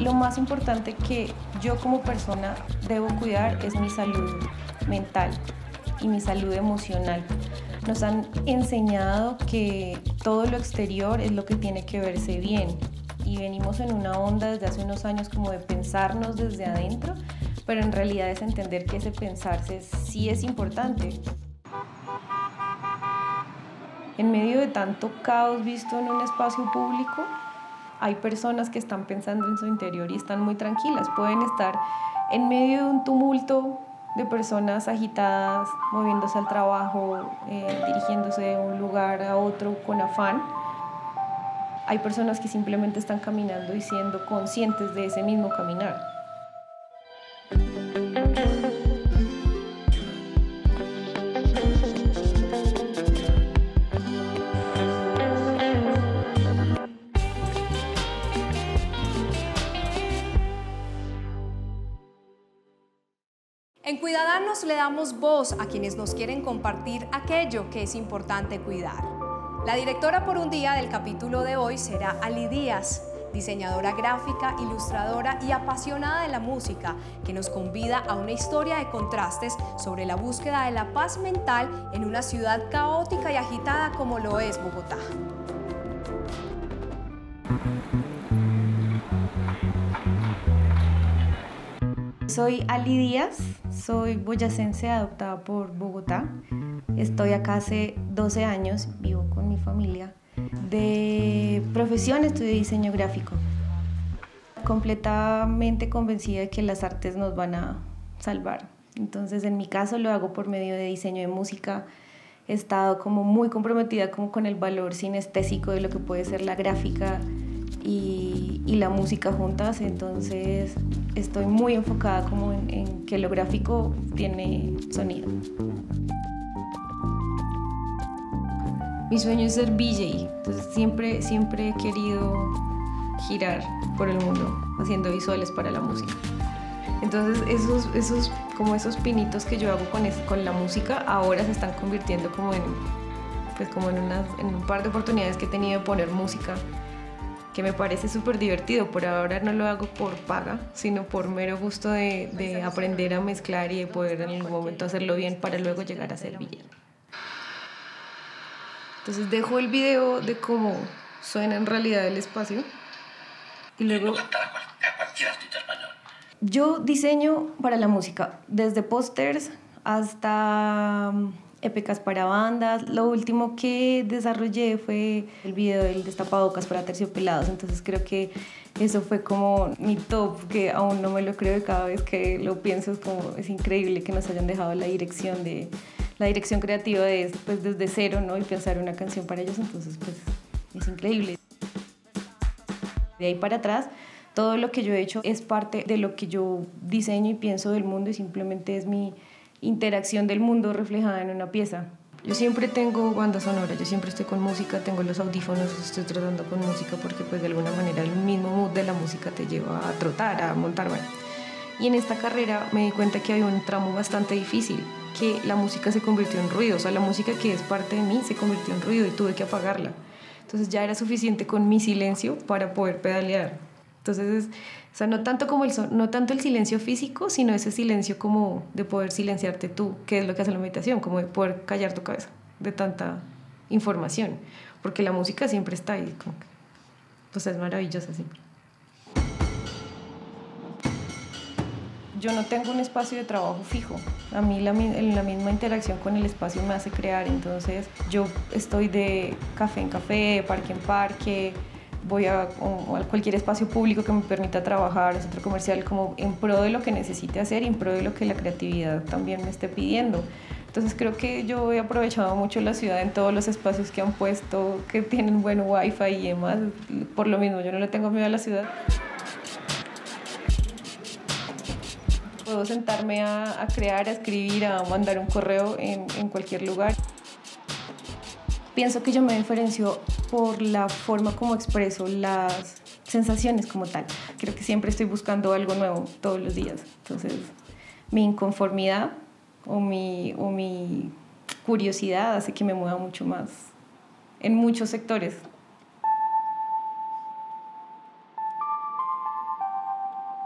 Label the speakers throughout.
Speaker 1: lo más importante que yo como persona debo cuidar es mi salud mental y mi salud emocional. Nos han enseñado que todo lo exterior es lo que tiene que verse bien y venimos en una onda desde hace unos años como de pensarnos desde adentro, pero en realidad es entender que ese pensarse sí es importante. En medio de tanto caos visto en un espacio público, hay personas que están pensando en su interior y están muy tranquilas. Pueden estar en medio de un tumulto de personas agitadas, moviéndose al trabajo, dirigiéndose de un lugar a otro con afán. Hay personas que simplemente están caminando y siendo conscientes de ese mismo caminar.
Speaker 2: En Cuidadanos le damos voz a quienes nos quieren compartir aquello que es importante cuidar. La directora por un día del capítulo de hoy será Ali Díaz, diseñadora gráfica, ilustradora y apasionada de la música, que nos convida a una historia de contrastes sobre la búsqueda de la paz mental en una ciudad caótica y agitada como lo es Bogotá.
Speaker 1: Soy Ali Díaz, soy boyacense adoptada por Bogotá. Estoy acá hace 12 años, vivo con mi familia. De profesión estudié diseño gráfico. Completamente convencida de que las artes nos van a salvar. Entonces, en mi caso lo hago por medio de diseño de música. He estado como muy comprometida como con el valor sinestésico de lo que puede ser la gráfica y la música juntas, entonces estoy muy enfocada como en que lo gráfico tiene sonido. Mi sueño es ser VJ, entonces siempre he querido girar por el mundo haciendo visuales para la música. Entonces esos pinitos que yo hago con la música ahora se están convirtiendo como en un par de oportunidades que he tenido de poner música, que me parece súper divertido. Por ahora no lo hago por paga, sino por mero gusto de aprender a mezclar y de poder en algún momento hacerlo bien para luego llegar a ser villano. Entonces dejo el video de cómo suena en realidad el espacio y luego... Yo diseño para la música, desde pósters hasta épicas para bandas. Lo último que desarrollé fue el video del destapabocas para Terciopelados, entonces creo que eso fue como mi top, que aún no me lo creo y cada vez que lo pienso es increíble que nos hayan dejado la dirección creativa pues, desde cero, ¿no? Y pensar una canción para ellos, entonces pues es increíble. De ahí para atrás, todo lo que yo he hecho es parte de lo que yo diseño y pienso del mundo y simplemente es mi interacción del mundo reflejada en una pieza. Yo siempre tengo banda sonora, yo siempre estoy con música, tengo los audífonos, estoy tratando con música porque pues de alguna manera el mismo mood de la música te lleva a trotar, a montar. Bueno. Y en esta carrera me di cuenta que había un tramo bastante difícil, que la música se convirtió en ruido, o sea, la música que es parte de mí se convirtió en ruido y tuve que apagarla. Entonces ya era suficiente con mi silencio para poder pedalear. Entonces, o sea, no tanto el silencio físico, sino ese silencio como de poder silenciarte tú, que es lo que hace la meditación, como de poder callar tu cabeza de tanta información, porque la música siempre está ahí, como que, pues es maravillosa siempre. Yo no tengo un espacio de trabajo fijo. A mí la misma interacción con el espacio me hace crear, entonces yo estoy de café en café, parque en parque, voy a cualquier espacio público que me permita trabajar, centro comercial, como en pro de lo que necesite hacer y en pro de lo que la creatividad también me esté pidiendo. Entonces creo que yo he aprovechado mucho la ciudad en todos los espacios que han puesto, que tienen buen wifi y demás. Por lo mismo, yo no le tengo miedo a la ciudad. Puedo sentarme a crear, a escribir, a mandar un correo en cualquier lugar. Pienso que yo me diferencio por la forma como expreso las sensaciones como tal. Creo que siempre estoy buscando algo nuevo todos los días. Entonces, mi inconformidad o mi curiosidad hace que me mueva mucho más en muchos sectores.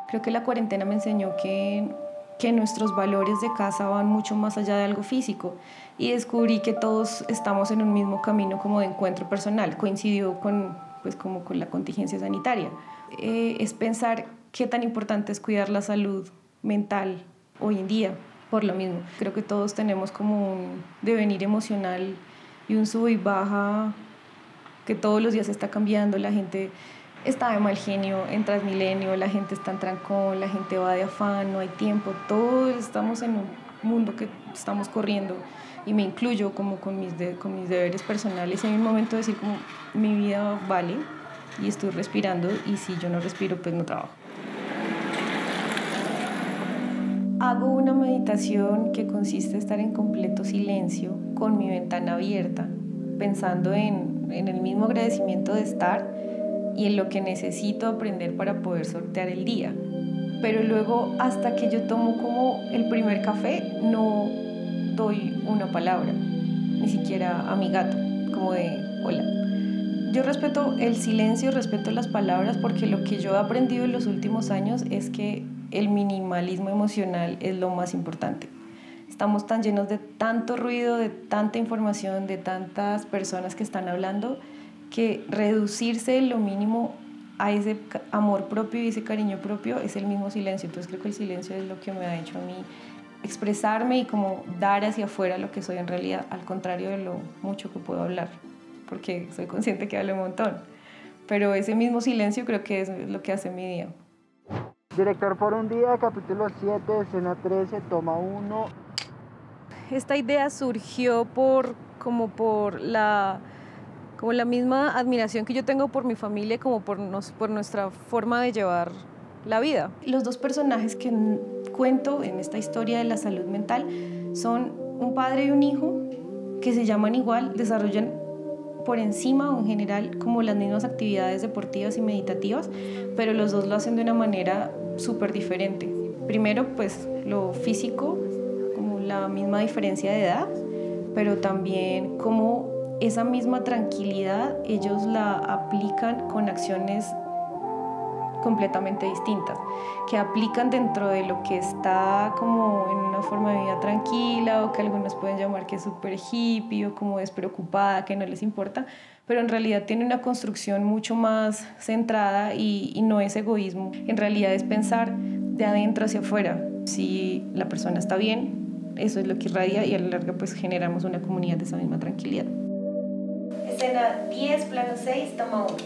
Speaker 1: Creo que la cuarentena me enseñó que nuestros valores de casa van mucho más allá de algo físico y descubrí que todos estamos en un mismo camino como de encuentro personal. Coincidió con, pues, como con la contingencia sanitaria. Es pensar qué tan importante es cuidar la salud mental hoy en día. Por lo mismo, creo que todos tenemos como un devenir emocional y un sub y baja que todos los días está cambiando. La gente está de mal genio en Transmilenio, la gente está en trancón, la gente va de afán, no hay tiempo. Todos estamos en un mundo que estamos corriendo y me incluyo como con mis deberes personales. Hay un momento de decir como mi vida vale y estoy respirando y si yo no respiro pues no trabajo. Hago una meditación que consiste en estar en completo silencio con mi ventana abierta, pensando en el mismo agradecimiento de estar y en lo que necesito aprender para poder sortear el día. Pero luego, hasta que yo tomo como el primer café, no doy una palabra, ni siquiera a mi gato, como de hola. Yo respeto el silencio, respeto las palabras, porque lo que yo he aprendido en los últimos años es que el minimalismo emocional es lo más importante. Estamos tan llenos de tanto ruido, de tanta información, de tantas personas que están hablando, que reducirse lo mínimo a ese amor propio y ese cariño propio es el mismo silencio. Entonces creo que el silencio es lo que me ha hecho a mí expresarme y como dar hacia afuera lo que soy en realidad, al contrario de lo mucho que puedo hablar, porque soy consciente que hablo un montón. Pero ese mismo silencio creo que es lo que hace mi día.
Speaker 3: Director por un día, capítulo 7, escena 13, toma 1.
Speaker 1: Esta idea surgió por la misma admiración que yo tengo por mi familia, como por nuestra forma de llevar la vida. Los dos personajes que cuento en esta historia de la salud mental son un padre y un hijo que se llaman igual, desarrollan por encima o en general como las mismas actividades deportivas y meditativas, pero los dos lo hacen de una manera súper diferente. Primero, pues lo físico, como la misma diferencia de edad, pero también como esa misma tranquilidad ellos la aplican con acciones completamente distintas, que aplican dentro de lo que está como en una forma de vida tranquila o que algunos pueden llamar que es súper hippie o como despreocupada, que no les importa, pero en realidad tiene una construcción mucho más centrada y no es egoísmo. En realidad es pensar de adentro hacia afuera. Si la persona está bien, eso es lo que irradia y a la larga pues generamos una comunidad de esa misma tranquilidad. Escena 10, plano 6, toma 1.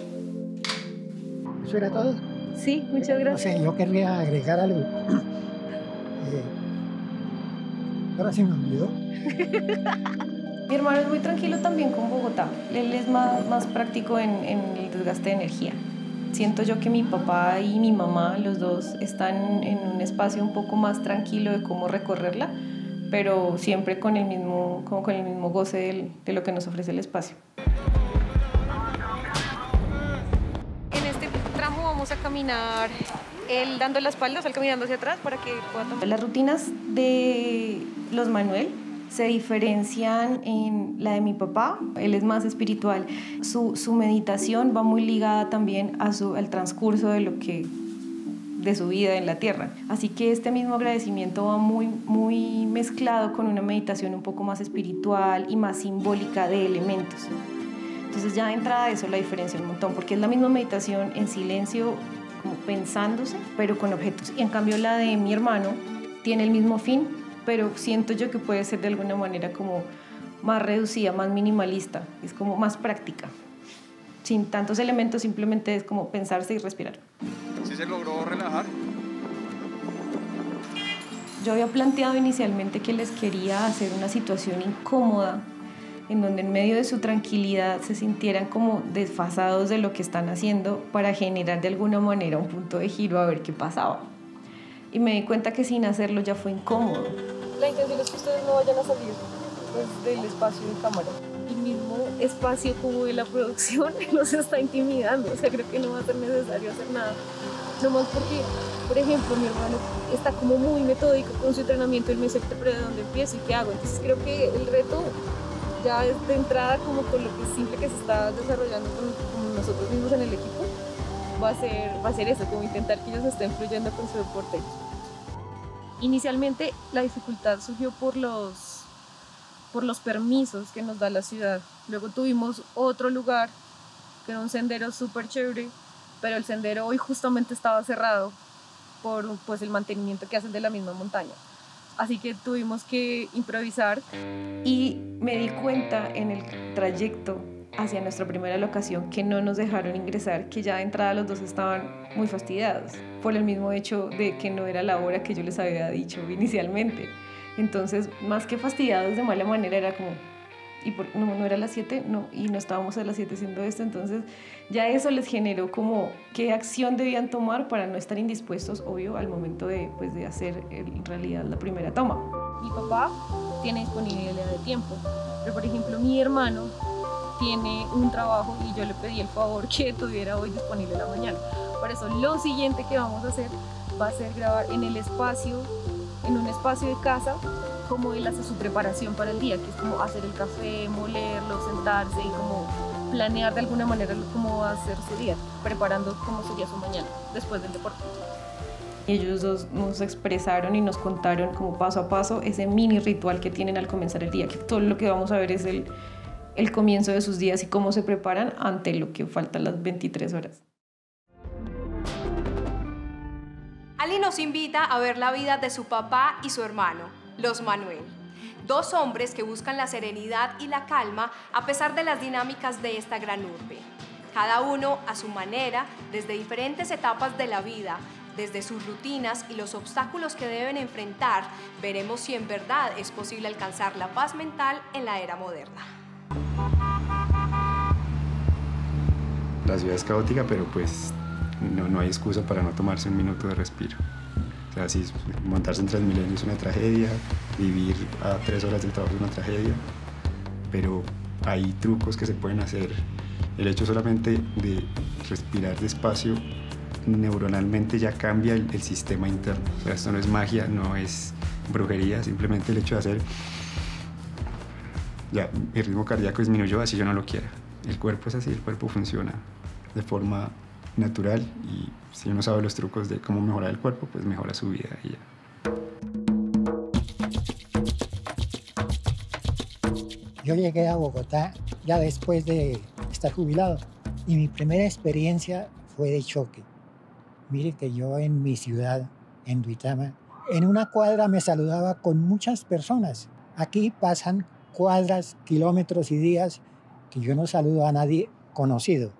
Speaker 3: ¿Eso era todo?
Speaker 1: Sí, muchas gracias.
Speaker 3: No sé, yo querría agregar algo. Ahora sí me olvidó.
Speaker 1: Mi hermano es muy tranquilo también con Bogotá. Él es más práctico en el desgaste de energía. Siento yo que mi papá y mi mamá, los dos, están en un espacio un poco más tranquilo de cómo recorrerla, pero siempre con el mismo goce de lo que nos ofrece el espacio. En este tramo vamos a caminar él dando la espalda, o sea, él caminando hacia atrás para que pueda tomar. Las rutinas de los Manuel se diferencian en la de mi papá. Él es más espiritual. Su meditación va muy ligada también al transcurso de su vida en la tierra. Así que este mismo agradecimiento va muy mezclado con una meditación un poco más espiritual y más simbólica de elementos. Entonces ya de entrada eso la diferencia un montón, porque es la misma meditación en silencio, como pensándose, pero con objetos. Y en cambio la de mi hermano tiene el mismo fin, pero siento yo que puede ser de alguna manera como más reducida, más minimalista, es como más práctica. Sin tantos elementos, simplemente es como pensarse y respirar.
Speaker 4: ¿Sí se logró relajar?
Speaker 1: Yo había planteado inicialmente que les quería hacer una situación incómoda, en donde en medio de su tranquilidad se sintieran como desfasados de lo que están haciendo para generar de alguna manera un punto de giro a ver qué pasaba. Y me di cuenta que sin hacerlo ya fue incómodo. La intención es que ustedes no vayan a salir pues, del espacio de cámara. El mismo espacio como de la producción nos está intimidando, o sea, creo que no va a ser necesario hacer nada. Nomás porque, por ejemplo, mi hermano está como muy metódico con su entrenamiento, él me dice, pero ¿de dónde empiezo y qué hago? Entonces creo que el reto ya es de entrada como con lo que simple que se está desarrollando con nosotros mismos en el equipo,
Speaker 5: va a ser eso, como intentar que ellos estén fluyendo con su deporte. Inicialmente la dificultad surgió por los permisos que nos da la ciudad. Luego tuvimos otro lugar que era un sendero súper chévere, pero el sendero hoy justamente estaba cerrado por pues, el mantenimiento que hacen de la misma montaña. Así que tuvimos que improvisar.
Speaker 1: Y me di cuenta en el trayecto hacia nuestra primera locación que no nos dejaron ingresar, que ya de entrada los dos estaban muy fastidiados por el mismo hecho de que no era la hora que yo les había dicho inicialmente. Entonces, más que fastidiados de mala manera, era como, no era las 7, no, y no estábamos a las 7 haciendo esto. Entonces ya eso les generó como qué acción debían tomar para no estar indispuestos, obvio, al momento de hacer en realidad la primera toma.
Speaker 5: Mi papá tiene disponibilidad de tiempo, pero por ejemplo mi hermano tiene un trabajo y yo le pedí el favor que tuviera hoy disponible la mañana. Por eso lo siguiente que vamos a hacer va a ser grabar en un espacio de casa, como él hace su preparación para el día, que es como hacer el café, molerlo, sentarse y como planear de alguna manera cómo va a ser su día, preparando cómo sería su mañana después del deporte.
Speaker 1: Ellos dos nos expresaron y nos contaron como paso a paso ese mini ritual que tienen al comenzar el día, que todo lo que vamos a ver es el comienzo de sus días y cómo se preparan ante lo que faltan las 23 horas.
Speaker 2: Ali nos invita a ver la vida de su papá y su hermano, los Manuel. Dos hombres que buscan la serenidad y la calma a pesar de las dinámicas de esta gran urbe. Cada uno a su manera, desde diferentes etapas de la vida, desde sus rutinas y los obstáculos que deben enfrentar, veremos si en verdad es posible alcanzar la paz mental en la era moderna.
Speaker 6: La ciudad es caótica, pero pues no hay excusa para no tomarse un minuto de respiro. O sea, si montarse en Transmilenio es una tragedia, vivir a 3 horas del trabajo es una tragedia, pero hay trucos que se pueden hacer. El hecho solamente de respirar despacio, neuronalmente ya cambia el sistema interno. O sea, esto no es magia, no es brujería, simplemente el hecho de hacer, ya el ritmo cardíaco disminuyó, así yo no lo quiera. El cuerpo es así, el cuerpo funciona de forma natural y si uno sabe los trucos de cómo mejorar el cuerpo, pues mejora su vida y ya.
Speaker 7: Yo llegué a Bogotá ya después de estar jubilado y mi primera experiencia fue de choque. Mire que yo en mi ciudad, en Duitama, en una cuadra me saludaba con muchas personas. Aquí pasan cuadras, kilómetros y días que yo no saludo a nadie conocido,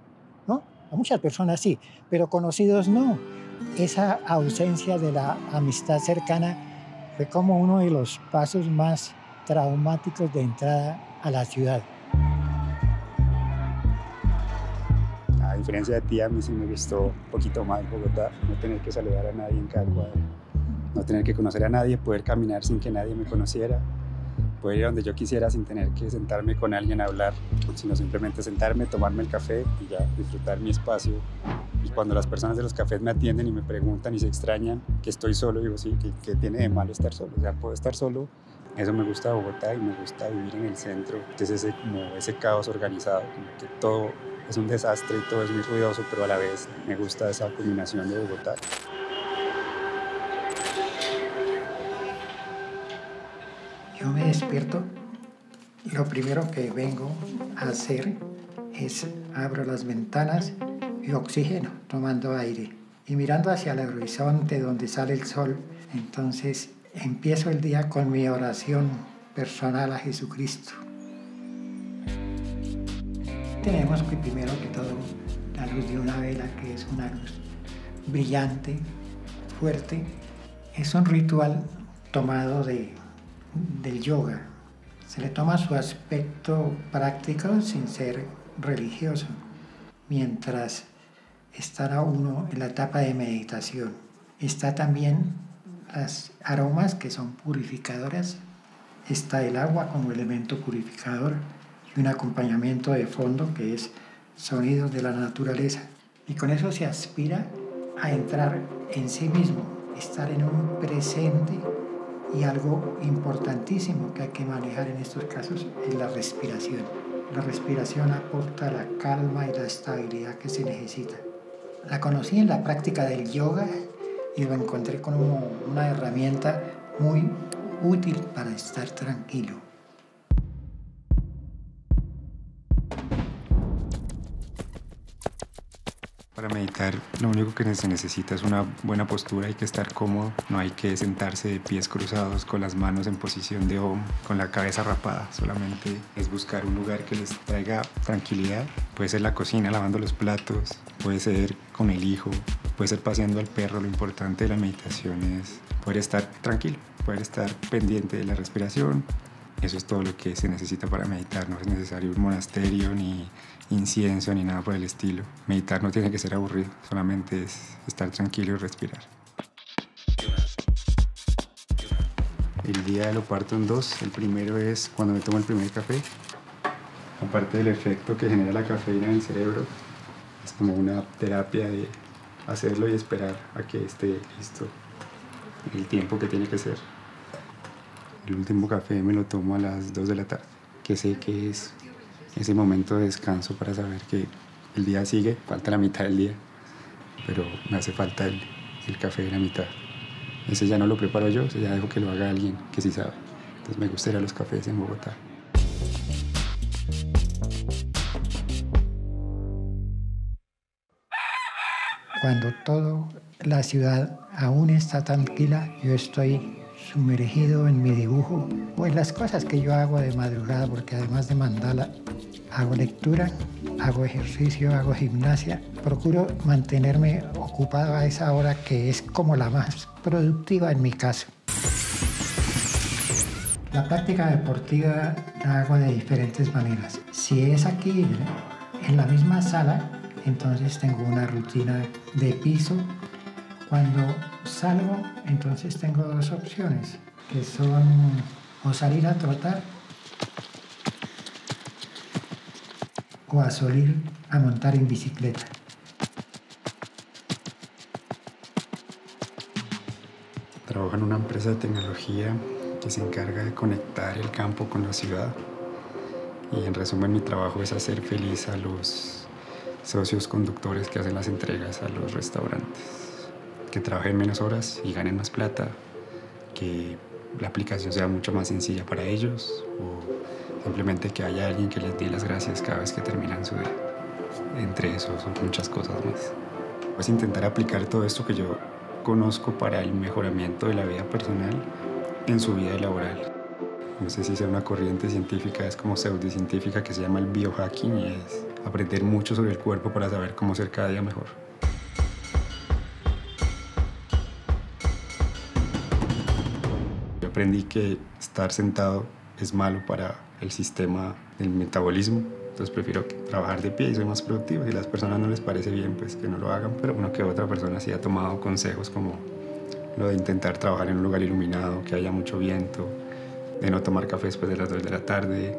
Speaker 7: ¿no? A muchas personas sí, pero conocidos no. Esa ausencia de la amistad cercana fue como uno de los pasos más traumáticos de entrada a la ciudad.
Speaker 6: A diferencia de ti, a mí sí me gustó un poquito más Bogotá, no tener que saludar a nadie en cada cuadra, no tener que conocer a nadie, poder caminar sin que nadie me conociera, poder ir a donde yo quisiera sin tener que sentarme con alguien a hablar, sino simplemente sentarme, tomarme el café y ya disfrutar mi espacio. Y cuando las personas de los cafés me atienden y me preguntan y se extrañan que estoy solo, digo, sí, ¿qué tiene de malo estar solo? O sea, puedo estar solo. Eso me gusta de Bogotá y me gusta vivir en el centro. Entonces ese caos organizado, como que todo es un desastre y todo es muy ruidoso, pero a la vez me gusta esa combinación de Bogotá.
Speaker 7: Yo me despierto, lo primero que vengo a hacer es abro las ventanas y oxígeno, tomando aire y mirando hacia el horizonte donde sale el sol. Entonces empiezo el día con mi oración personal a Jesucristo. Tenemos que primero que todo la luz de una vela, que es una luz brillante, fuerte. Es un ritual tomado del yoga. Se le toma su aspecto práctico sin ser religioso, mientras estará uno en la etapa de meditación. Está también las aromas que son purificadoras, está el agua como elemento purificador y un acompañamiento de fondo que es sonidos de la naturaleza. Y con eso se aspira a entrar en sí mismo, estar en un presente. Y algo importantísimo que hay que manejar en estos casos es la respiración. La respiración aporta la calma y la estabilidad que se necesita. La conocí en la práctica del yoga y lo encontré como una herramienta muy útil para estar tranquilo.
Speaker 6: Para meditar, lo único que se necesita es una buena postura, hay que estar cómodo, no hay que sentarse de pies cruzados, con las manos en posición de Om, con la cabeza rapada, solamente es buscar un lugar que les traiga tranquilidad. Puede ser la cocina lavando los platos, puede ser con el hijo, puede ser paseando al perro. Lo importante de la meditación es poder estar tranquilo, poder estar pendiente de la respiración. Eso es todo lo que se necesita para meditar, no es necesario un monasterio ni incienso ni nada por el estilo. Meditar no tiene que ser aburrido, solamente es estar tranquilo y respirar. El día lo parto en dos. El primero es cuando me tomo el primer café. Aparte del efecto que genera la cafeína en el cerebro, es como una terapia de hacerlo y esperar a que esté listo el tiempo que tiene que ser. El último café me lo tomo a las 2 de la tarde, que sé que es ese momento de descanso para saber que el día sigue, falta la mitad del día, pero me hace falta el café de la mitad. Ese ya no lo preparo yo, ese ya dejo que lo haga alguien que sí sabe. Entonces me gusta ir a los cafés en Bogotá.
Speaker 7: Cuando toda la ciudad aún está tranquila, yo estoy sumergido en mi dibujo o en las cosas que yo hago de madrugada, porque además de mandala, hago lectura, hago ejercicio, hago gimnasia. Procuro mantenerme ocupado a esa hora que es como la más productiva en mi caso. La práctica deportiva la hago de diferentes maneras. Si es aquí en la misma sala, entonces tengo una rutina de piso. Cuando salgo, entonces tengo dos opciones, que son o salir a trotar o a salir a montar en bicicleta.
Speaker 6: Trabajo en una empresa de tecnología que se encarga de conectar el campo con la ciudad. Y en resumen, mi trabajo es hacer feliz a los socios conductores que hacen las entregas a los restaurantes. Que trabajen menos horas y ganen más plata, que la aplicación sea mucho más sencilla para ellos, o simplemente que haya alguien que les dé las gracias cada vez que terminan su día. Entre eso son muchas cosas más. Pues intentar aplicar todo esto que yo conozco para el mejoramiento de la vida personal en su vida laboral. No sé si sea una corriente científica, es como pseudocientífica, que se llama el biohacking, y es aprender mucho sobre el cuerpo para saber cómo ser cada día mejor. Yo aprendí que estar sentado es malo para el sistema del metabolismo, entonces prefiero trabajar de pie y soy más productivo. Si a las personas no les parece bien, pues que no lo hagan, pero uno que otra persona sí ha tomado consejos como lo de intentar trabajar en un lugar iluminado, que haya mucho viento, de no tomar café después de las 2 de la tarde,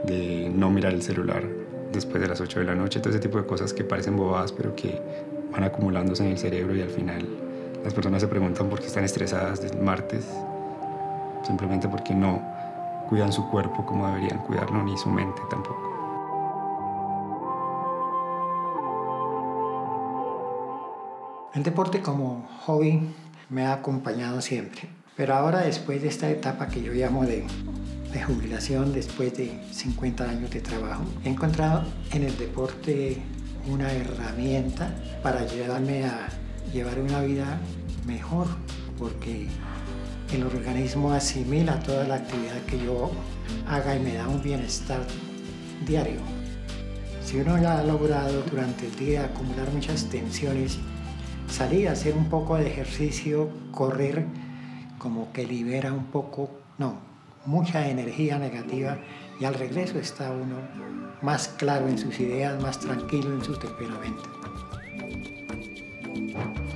Speaker 6: de no mirar el celular después de las 8 de la noche, todo ese tipo de cosas que parecen bobadas, pero que van acumulándose en el cerebro y al final las personas se preguntan por qué están estresadas el martes, simplemente porque no cuidan su cuerpo como deberían cuidarlo, ni su mente tampoco.
Speaker 7: El deporte como hobby me ha acompañado siempre, pero ahora después de esta etapa que yo llamo de jubilación, después de 50 años de trabajo, he encontrado en el deporte una herramienta para ayudarme a llevar una vida mejor, porque el organismo asimila toda la actividad que yo haga y me da un bienestar diario. Si uno ya ha logrado durante el día acumular muchas tensiones, salir a hacer un poco de ejercicio, correr, como que libera un poco, mucha energía negativa, y al regreso está uno más claro en sus ideas, más tranquilo en su temperamento.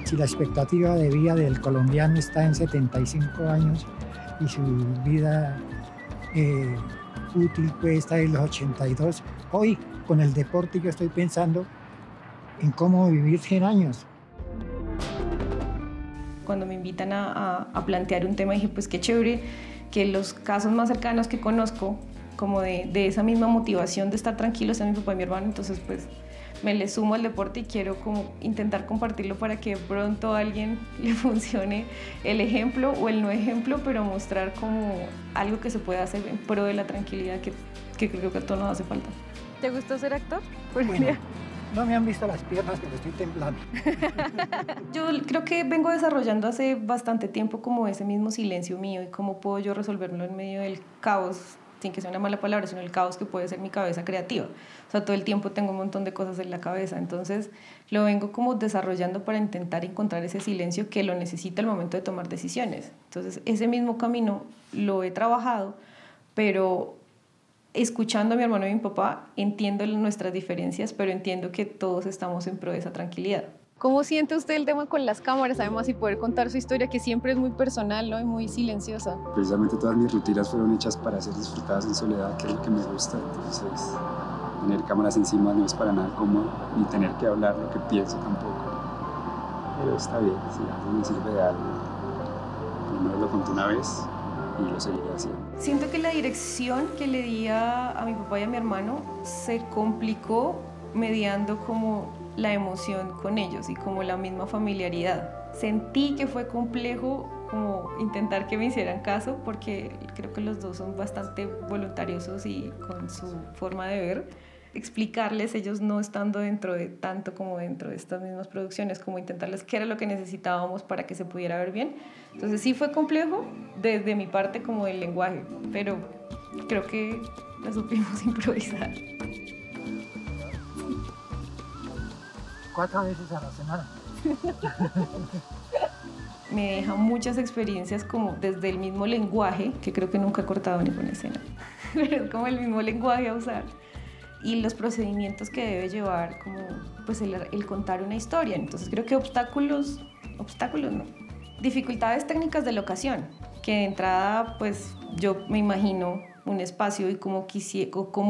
Speaker 7: Si la expectativa de vida del colombiano está en 75 años y su vida útil puede estar en los 82, hoy con el deporte yo estoy pensando en cómo vivir 100 años.
Speaker 1: Cuando me invitan a plantear un tema, dije, pues qué chévere que los casos más cercanos que conozco, como de esa misma motivación de estar tranquilos, es mi papá y mi hermano. Entonces, pues me le sumo al deporte y quiero como intentar compartirlo para que de pronto a alguien le funcione el ejemplo o el no ejemplo, pero mostrar como algo que se puede hacer en pro de la tranquilidad que creo que a todos nos hace falta.
Speaker 5: ¿Te gustó ser actor?
Speaker 7: Bueno, no me han visto las piernas, pero estoy temblando.
Speaker 1: Yo creo que vengo desarrollando hace bastante tiempo como ese mismo silencio mío y cómo puedo yo resolverlo en medio del caos, sin que sea una mala palabra, sino el caos que puede ser mi cabeza creativa. O sea, todo el tiempo tengo un montón de cosas en la cabeza, entonces lo vengo como desarrollando para intentar encontrar ese silencio que lo necesita al momento de tomar decisiones. Entonces, ese mismo camino lo he trabajado, pero escuchando a mi hermano y a mi papá, entiendo nuestras diferencias, pero entiendo que todos estamos en pro de esa tranquilidad.
Speaker 5: ¿Cómo siente usted el tema con las cámaras, además, y poder contar su historia, que siempre es muy personal, ¿no? Y muy silenciosa?
Speaker 6: Precisamente todas mis rutinas fueron hechas para ser disfrutadas en soledad, que es lo que me gusta. Entonces, tener cámaras encima no es para nada cómodo, ni tener que hablar lo que pienso tampoco. Pero está bien, si algo me sirve de algo. Primero lo conté una vez y lo seguiré haciendo.
Speaker 1: Siento que la dirección que le di a mi papá y a mi hermano se complicó mediando como la emoción con ellos y como la misma familiaridad. Sentí que fue complejo como intentar que me hicieran caso porque creo que los dos son bastante voluntariosos y con su forma de ver. Explicarles, ellos no estando dentro de tanto como dentro de estas mismas producciones, como intentarles qué era lo que necesitábamos para que se pudiera ver bien. Entonces sí fue complejo desde mi parte como del lenguaje, pero creo que la supimos improvisar.
Speaker 7: 4 veces a la semana.
Speaker 1: Me deja muchas experiencias como desde el mismo lenguaje, que creo que nunca he cortado ninguna escena, pero es como el mismo lenguaje a usar. Y los procedimientos que debe llevar como pues el contar una historia. Entonces creo que obstáculos no. Dificultades técnicas de locación, que de entrada pues yo me imagino un espacio y cómo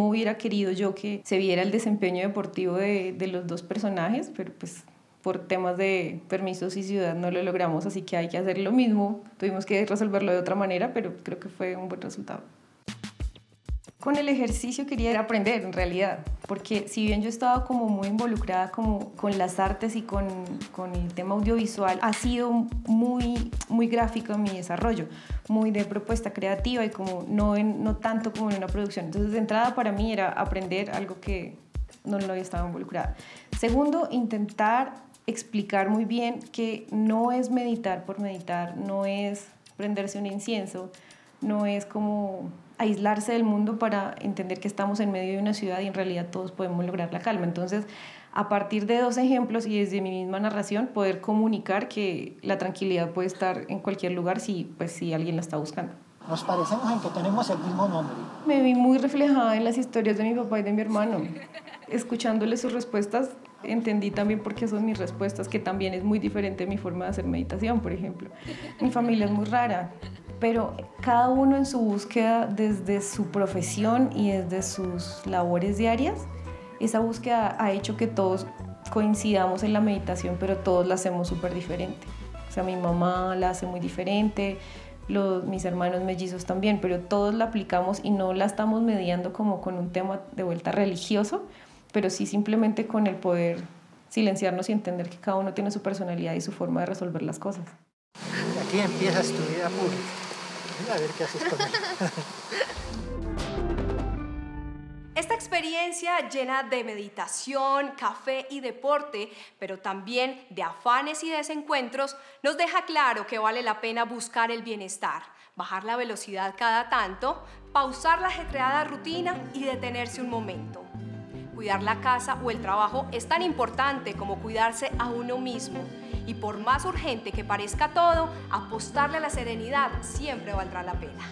Speaker 1: hubiera querido yo que se viera el desempeño deportivo de los dos personajes, pero pues por temas de permisos y ciudad no lo logramos, así que hay que hacer lo mismo. Tuvimos que resolverlo de otra manera, pero creo que fue un buen resultado. Con el ejercicio quería aprender en realidad, porque si bien yo estaba como muy involucrada como con las artes y con el tema audiovisual, ha sido muy gráfico en mi desarrollo, muy de propuesta creativa y como no tanto como en una producción. Entonces de entrada para mí era aprender algo que no lo había estado involucrada. Segundo, intentar explicar muy bien que no es meditar por meditar, no es prenderse un incienso, no es como aislarse del mundo para entender que estamos en medio de una ciudad y en realidad todos podemos lograr la calma. Entonces, a partir de 2 ejemplos y desde mi misma narración, poder comunicar que la tranquilidad puede estar en cualquier lugar si alguien la está buscando.
Speaker 7: Nos parecemos en que tenemos el mismo nombre.
Speaker 1: Me vi muy reflejada en las historias de mi papá y de mi hermano. Escuchándole sus respuestas, entendí también por qué son mis respuestas, que también es muy diferente de mi forma de hacer meditación, por ejemplo. Mi familia es muy rara, pero cada uno en su búsqueda desde su profesión y desde sus labores diarias, esa búsqueda ha hecho que todos coincidamos en la meditación, pero todos la hacemos súper diferente. O sea, mi mamá la hace muy diferente, mis hermanos mellizos también, pero todos la aplicamos y no la estamos mediando como con un tema de vuelta religioso, pero sí simplemente con el poder silenciarnos y entender que cada uno tiene su personalidad y su forma de resolver las cosas.
Speaker 7: Aquí empiezas tu vida pública. A ver qué haces con él.
Speaker 2: Esta experiencia llena de meditación, café y deporte, pero también de afanes y desencuentros, nos deja claro que vale la pena buscar el bienestar, bajar la velocidad cada tanto, pausar la ajetreada rutina y detenerse un momento. Cuidar la casa o el trabajo es tan importante como cuidarse a uno mismo. Y por más urgente que parezca todo, apostarle a la serenidad siempre valdrá la pena.